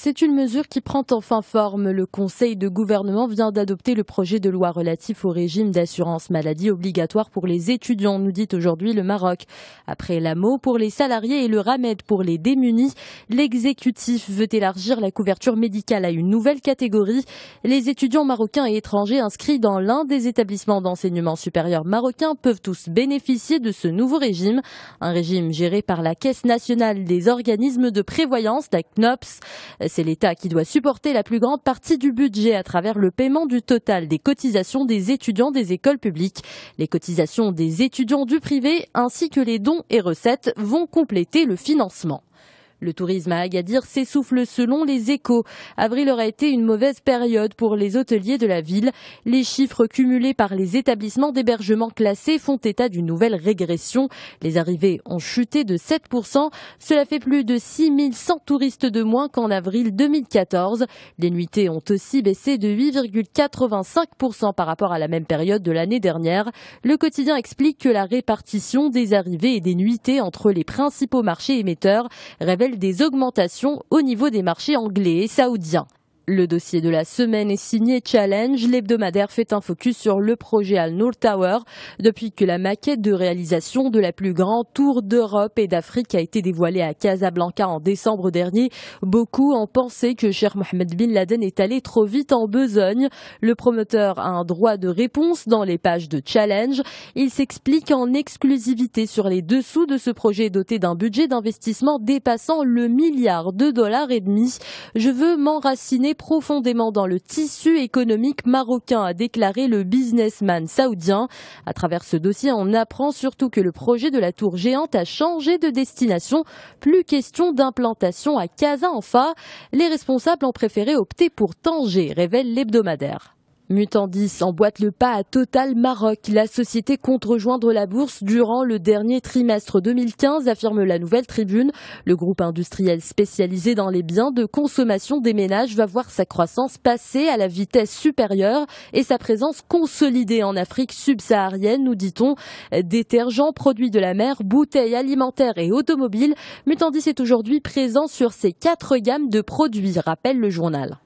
C'est une mesure qui prend enfin forme. Le Conseil de gouvernement vient d'adopter le projet de loi relatif au régime d'assurance maladie obligatoire pour les étudiants, nous dit aujourd'hui le Maroc. Après l'AMO pour les salariés et le RAMED pour les démunis, l'exécutif veut élargir la couverture médicale à une nouvelle catégorie. Les étudiants marocains et étrangers inscrits dans l'un des établissements d'enseignement supérieur marocains peuvent tous bénéficier de ce nouveau régime. Un régime géré par la Caisse nationale des organismes de prévoyance, la CNOPS. C'est l'État qui doit supporter la plus grande partie du budget à travers le paiement du total des cotisations des étudiants des écoles publiques. Les cotisations des étudiants du privé ainsi que les dons et recettes vont compléter le financement. Le tourisme à Agadir s'essouffle selon les Échos. Avril aurait été une mauvaise période pour les hôteliers de la ville. Les chiffres cumulés par les établissements d'hébergement classés font état d'une nouvelle régression. Les arrivées ont chuté de 7%. Cela fait plus de 6100 touristes de moins qu'en avril 2014. Les nuitées ont aussi baissé de 8,85% par rapport à la même période de l'année dernière. Le quotidien explique que la répartition des arrivées et des nuitées entre les principaux marchés émetteurs révèle des augmentations au niveau des marchés anglais et saoudiens. Le dossier de la semaine est signé Challenge. L'hebdomadaire fait un focus sur le projet Al Noor Tower. Depuis que la maquette de réalisation de la plus grande tour d'Europe et d'Afrique a été dévoilée à Casablanca en décembre dernier, beaucoup ont pensé que Cheikh Mohammed bin Laden est allé trop vite en besogne. Le promoteur a un droit de réponse dans les pages de Challenge. Il s'explique en exclusivité sur les dessous de ce projet doté d'un budget d'investissement dépassant le $1,5 milliard. Je veux m'enraciner profondément dans le tissu économique marocain, a déclaré le businessman saoudien. À travers ce dossier, on apprend surtout que le projet de la tour géante a changé de destination. Plus question d'implantation à Casa-Enfa. Les responsables ont préféré opter pour Tanger, révèle l'hebdomadaire. Mutandis emboîte le pas à Total Maroc. La société compte rejoindre la bourse durant le dernier trimestre 2015, affirme la Nouvelle Tribune. Le groupe industriel spécialisé dans les biens de consommation des ménages va voir sa croissance passer à la vitesse supérieure et sa présence consolidée en Afrique subsaharienne, nous dit-on. Détergents, produits de la mer, bouteilles alimentaires et automobiles. Mutandis est aujourd'hui présent sur ces 4 gammes de produits, rappelle le journal.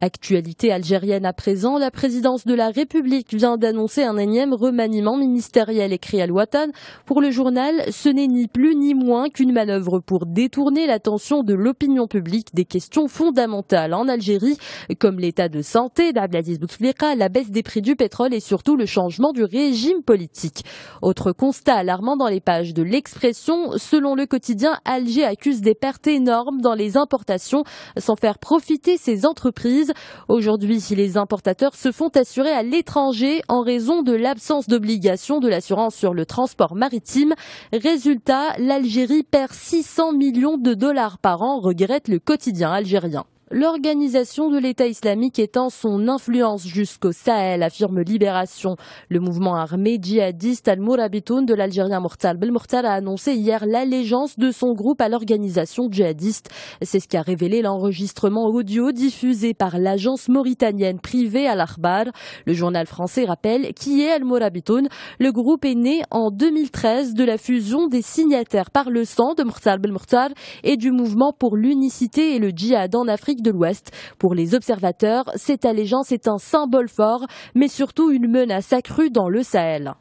Actualité algérienne à présent, la présidence de la République vient d'annoncer un énième remaniement ministériel, écrit Al-Watan. Pour le journal, ce n'est ni plus ni moins qu'une manœuvre pour détourner l'attention de l'opinion publique des questions fondamentales en Algérie, comme l'état de santé d'Abdelaziz Bouteflika, la baisse des prix du pétrole et surtout le changement du régime politique. Autre constat alarmant dans les pages de l'Expression, selon le quotidien, Alger accuse des pertes énormes dans les importations sans faire profiter ses entreprises. Aujourd'hui, les importateurs se font assurer à l'étranger en raison de l'absence d'obligation de l'assurance sur le transport maritime. Résultat, l'Algérie perd 600 millions de dollars par an, regrette le quotidien algérien. L'organisation de l'État islamique étend son influence jusqu'au Sahel, affirme Libération. Le mouvement armé djihadiste Al-Mourabitoun de l'Algérien Mortal Belmokhtar a annoncé hier l'allégeance de son groupe à l'organisation djihadiste. C'est ce qu'a révélé l'enregistrement audio diffusé par l'agence mauritanienne privée Al-Akhbar. Le journal français rappelle qui est Al-Mourabitoun. Le groupe est né en 2013 de la fusion des signataires par le sang de Mortal Belmokhtar et du mouvement pour l'unicité et le djihad en Afrique de l'Ouest. Pour les observateurs, cette allégeance est un symbole fort, mais surtout une menace accrue dans le Sahel.